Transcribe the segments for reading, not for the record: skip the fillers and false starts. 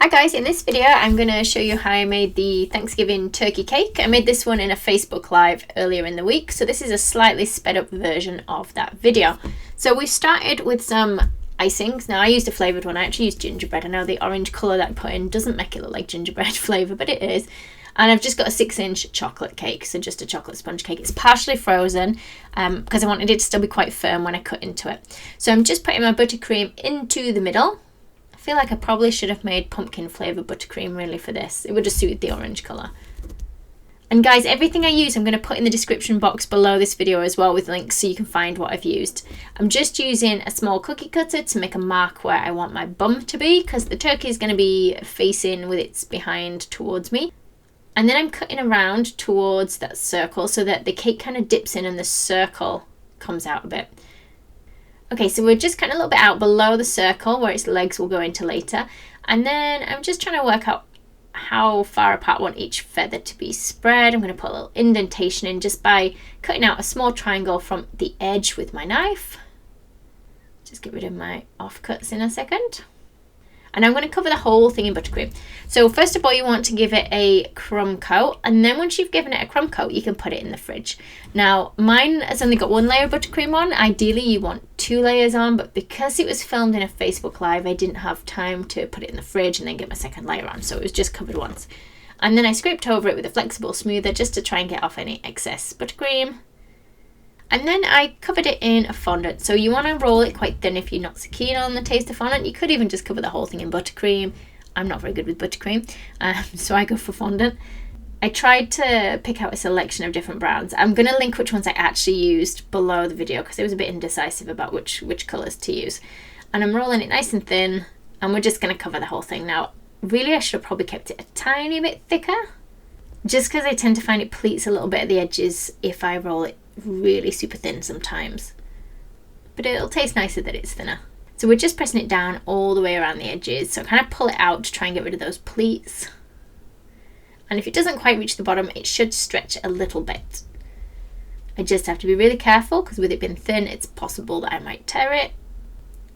Hi guys, in this video I'm going to show you how I made the Thanksgiving turkey cake. I made this one in a Facebook Live earlier in the week, so this is a slightly sped up version of that video. So we started with some icings. Now I used a flavoured one, I actually used gingerbread. I know the orange colour that I put in doesn't make it look like gingerbread flavour, but it is. And I've just got a 6-inch chocolate cake, so just a chocolate sponge cake. It's partially frozen because I wanted it to still be quite firm when I cut into it. So I'm just putting my buttercream into the middle. I feel like I probably should have made pumpkin flavour buttercream really for this. It would have suited the orange colour. And guys, everything I use I'm going to put in the description box below this video as well with links so you can find what I've used. I'm just using a small cookie cutter to make a mark where I want my bum to be because the turkey is going to be facing with its behind towards me. And then I'm cutting around towards that circle so that the cake kind of dips in and the circle comes out a bit. Okay, so we're just cutting a little bit out below the circle where its legs will go into later. And then I'm just trying to work out how far apart I want each feather to be spread. I'm going to put a little indentation in just by cutting out a small triangle from the edge with my knife. Just get rid of my offcuts in a second. And I'm going to cover the whole thing in buttercream. So first of all, you want to give it a crumb coat. And then once you've given it a crumb coat, you can put it in the fridge. Now, mine has only got 1 layer of buttercream on. Ideally, you want 2 layers on. But because it was filmed in a Facebook Live, I didn't have time to put it in the fridge and then get my second layer on. So it was just covered once. And then I scraped over it with a flexible smoother just to try and get off any excess buttercream. And then I covered it in a fondant. So you want to roll it quite thin if you're not so keen on the taste of fondant. You could even just cover the whole thing in buttercream. I'm not very good with buttercream, so I go for fondant. I tried to pick out a selection of different browns. I'm going to link which ones I actually used below the video because I was a bit indecisive about which colours to use. And I'm rolling it nice and thin, and we're just going to cover the whole thing. Now, really I should have probably kept it a tiny bit thicker, just because I tend to find it pleats a little bit at the edges if I roll it really super thin sometimes, but it'll taste nicer that it's thinner. So we're just pressing it down all the way around the edges, so kind of pull it out to try and get rid of those pleats. And if it doesn't quite reach the bottom, it should stretch a little bit. I just have to be really careful because with it being thin, it's possible that I might tear it.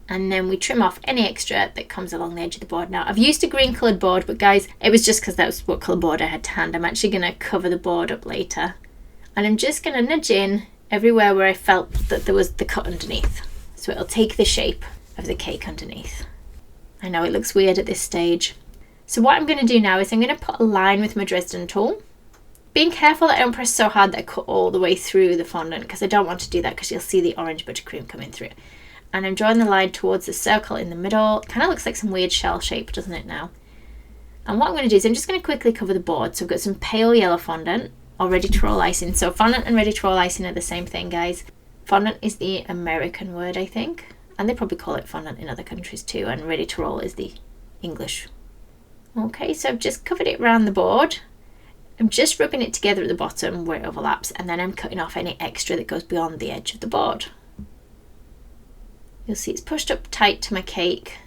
And then we trim off any extra that comes along the edge of the board. Now, I've used a green coloured board, but guys, it was just because that was what colour board I had to hand. I'm actually going to cover the board up later. And I'm just going to nudge in everywhere where I felt that there was the cut underneath. So it'll take the shape of the cake underneath. I know it looks weird at this stage. So what I'm going to do now is I'm going to put a line with my Dresden tool. Being careful that I don't press so hard that I cut all the way through the fondant because I don't want to do that because you'll see the orange buttercream coming through. And I'm drawing the line towards the circle in the middle. It kind of looks like some weird shell shape, doesn't it now? And what I'm going to do is I'm just going to quickly cover the board. So I've got some pale yellow fondant. Or ready to roll icing. So fondant and ready to roll icing are the same thing, guys. Fondant is the American word, I think. And they probably call it fondant in other countries too. And ready to roll is the English. Okay, so I've just covered it around the board. I'm just rubbing it together at the bottom where it overlaps. And then I'm cutting off any extra that goes beyond the edge of the board. You'll see it's pushed up tight to my cake.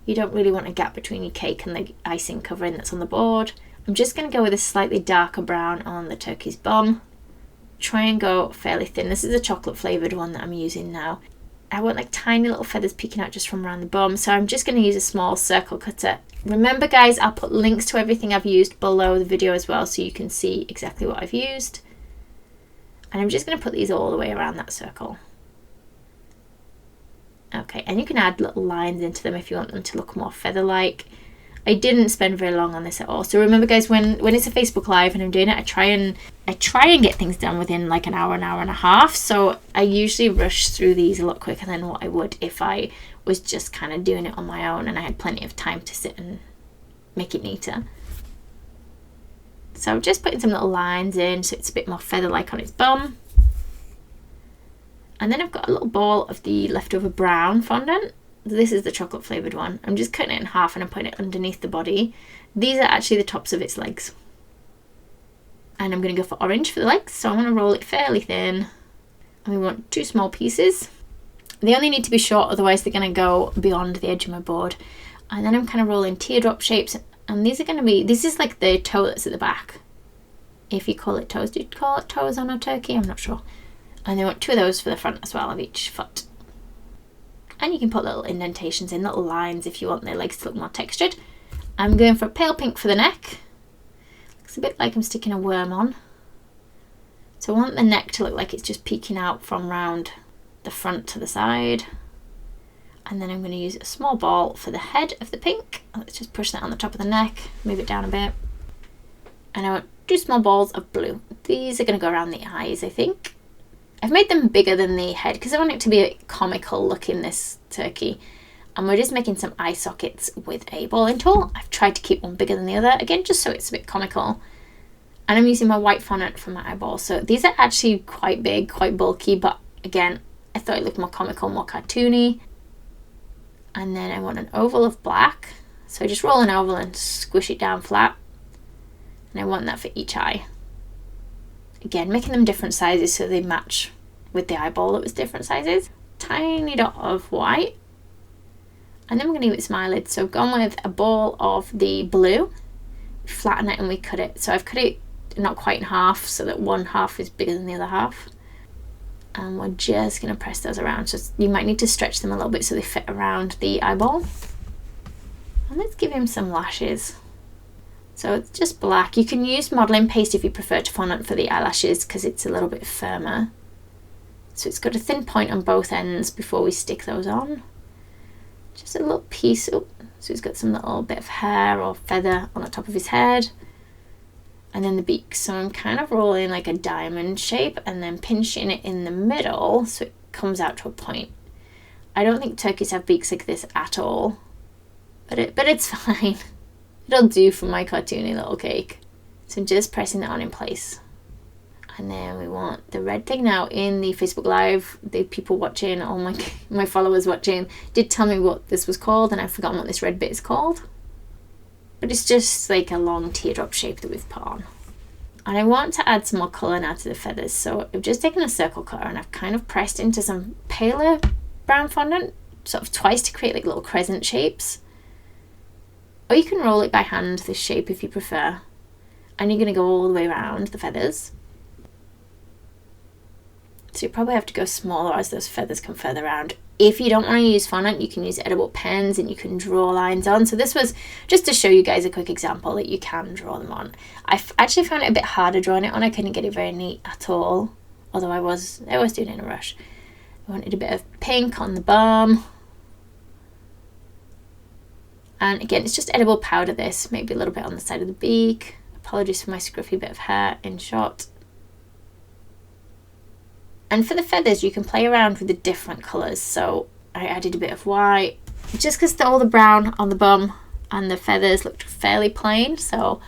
You don't really want a gap between your cake and the icing covering that's on the board. I'm just going to go with a slightly darker brown on the turkey's bum. Try and go fairly thin. This is a chocolate flavoured one that I'm using now. I want like tiny little feathers peeking out just from around the bum, so I'm just going to use a small circle cutter. Remember guys, I'll put links to everything I've used below the video as well so you can see exactly what I've used. And I'm just going to put these all the way around that circle. Okay, and you can add little lines into them if you want them to look more feather-like. I didn't spend very long on this at all. So remember guys, when it's a Facebook Live and I'm doing it, I try and get things done within like an hour and a half. So I usually rush through these a lot quicker than what I would if I was just kind of doing it on my own and I had plenty of time to sit and make it neater. So I'm just putting some little lines in so it's a bit more feather-like on its bum. And then I've got a little ball of the leftover brown fondant. This is the chocolate flavoured one. I'm just cutting it in half and I'm putting it underneath the body. These are actually the tops of its legs. And I'm going to go for orange for the legs. So I'm going to roll it fairly thin. And we want 2 small pieces. They only need to be short, otherwise they're going to go beyond the edge of my board. And then I'm kind of rolling teardrop shapes. And these are going to be, this is like the toe that's at the back. If you call it toes. Do you call it toes on a turkey? I'm not sure. And they want 2 of those for the front as well of each foot. And you can put little indentations in, little lines if you want their legs to look more textured. I'm going for a pale pink for the neck. Looks a bit like I'm sticking a worm on. So I want the neck to look like it's just peeking out from round the front to the side. And then I'm going to use a small ball for the head of the pink. Let's just push that on the top of the neck, move it down a bit. And I want 2 small balls of blue. These are going to go around the eyes, I think. I've made them bigger than the head because I want it to be a bit comical looking, this turkey. And we're just making some eye sockets with a balling tool. I've tried to keep one bigger than the other, again, just so it's a bit comical. And I'm using my white fondant for my eyeball. So these are actually quite big, quite bulky, but again, I thought it looked more comical, more cartoony. And then I want an oval of black. So I just roll an oval and squish it down flat. And I want that for each eye. Again, making them different sizes so they match with the eyeball that was different sizes. Tiny dot of white. And then we're going to use my eyelid. So I've gone with a ball of the blue. Flatten it and we cut it. So I've cut it not quite in half so that one half is bigger than the other half. And we're just going to press those around. So you might need to stretch them a little bit so they fit around the eyeball. And let's give him some lashes. So it's just black. You can use modelling paste if you prefer to fondant for the eyelashes because it's a little bit firmer. So it's got a thin point on both ends before we stick those on. Just a little piece. Oh, so he's got some little bit of hair or feather on the top of his head. And then the beak. So I'm kind of rolling like a diamond shape and then pinching it in the middle so it comes out to a point. I don't think turkeys have beaks like this at all, but it's fine. It'll do for my cartoony little cake. So just pressing that on in place. And then we want the red thing. Now in the Facebook Live, the people watching, all my followers watching, did tell me what this was called, and I've forgotten what this red bit is called. But it's just like a long teardrop shape that we've put on. And I want to add some more colour now to the feathers. So I've just taken a circle cutter and I've kind of pressed into some paler brown fondant, sort of twice to create like little crescent shapes. Or you can roll it by hand, this shape, if you prefer. And you're going to go all the way around the feathers. So you probably have to go smaller as those feathers come further around. If you don't want to use fondant, you can use edible pens and you can draw lines on. So this was just to show you guys a quick example that you can draw them on. I actually found it a bit harder drawing it on. I couldn't get it very neat at all. Although I was doing it in a rush. I wanted a bit of pink on the bum. And again, it's just edible powder this. Maybe a little bit on the side of the beak. Apologies for my scruffy bit of hair in shot. And for the feathers, you can play around with the different colours. So I added a bit of white, just because all the brown on the bum and the feathers looked fairly plain. So,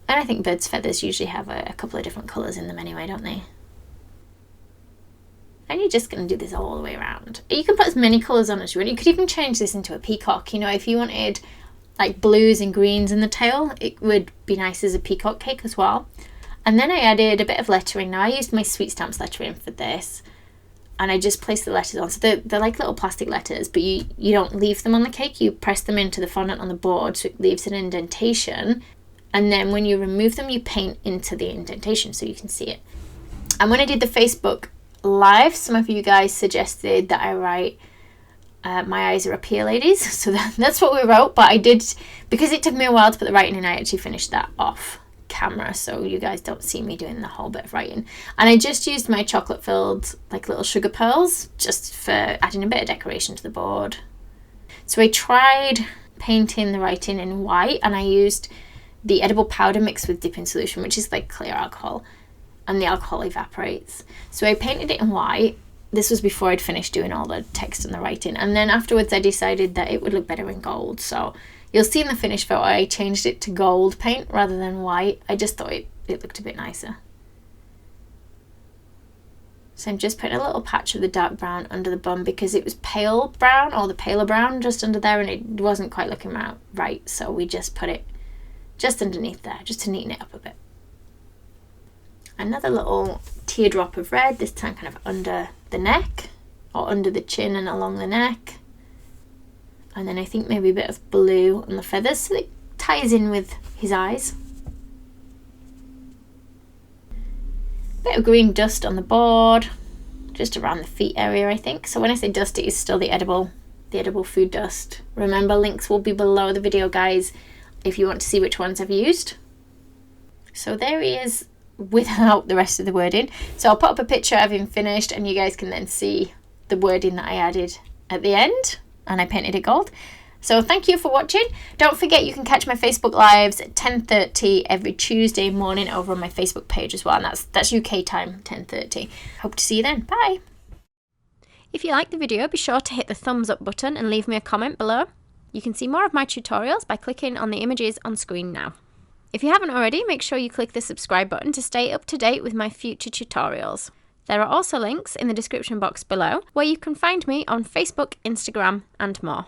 and I think birds' feathers usually have a couple of different colours in them anyway, don't they? And you're just going to do this all the way around. You can put as many colours on as you want. You could even change this into a peacock. You know, if you wanted like blues and greens in the tail, it would be nice as a peacock cake as well. And then I added a bit of lettering. Now I used my Sweet Stamps lettering for this. And I just placed the letters on. So they're like little plastic letters, but you don't leave them on the cake. You press them into the fondant on the board so it leaves an indentation. And then when you remove them, you paint into the indentation so you can see it. And when I did the Facebook Live, some of you guys suggested that I write my eyes are up here, ladies. So that's what we wrote. But I did, because it took me a while to put the writing in, I actually finished that off camera so you guys don't see me doing the whole bit of writing. And I just used my chocolate filled like little sugar pearls just for adding a bit of decoration to the board. So I tried painting the writing in white and I used the edible powder mixed with dipping solution, which is like clear alcohol, and the alcohol evaporates. So I painted it in white. This was before I'd finished doing all the text and the writing, and then afterwards I decided that it would look better in gold. So you'll see in the finished photo I changed it to gold paint rather than white. I just thought it looked a bit nicer. So I'm just putting a little patch of the dark brown under the bum because it was pale brown, or the paler brown just under there, and it wasn't quite looking right. So we just put it just underneath there, just to neaten it up a bit. Another little teardrop of red, this time kind of under the neck, or under the chin and along the neck. And then I think maybe a bit of blue on the feathers so that it ties in with his eyes. Bit of green dust on the board, just around the feet area, I think. So when I say dust, it is still the edible food dust. Remember, links will be below the video, guys, if you want to see which ones I've used. So there he is without the rest of the wording. So I'll put up a picture of him finished, and you guys can then see the wording that I added at the end, and I painted it gold. So thank you for watching. Don't forget you can catch my Facebook Lives at 10:30 every Tuesday morning over on my Facebook page as well, and that's UK time, 10:30. Hope to see you then. Bye. If you liked the video, be sure to hit the thumbs up button and leave me a comment below. You can see more of my tutorials by clicking on the images on screen now. If you haven't already, make sure you click the subscribe button to stay up to date with my future tutorials. There are also links in the description box below where you can find me on Facebook, Instagram, and more.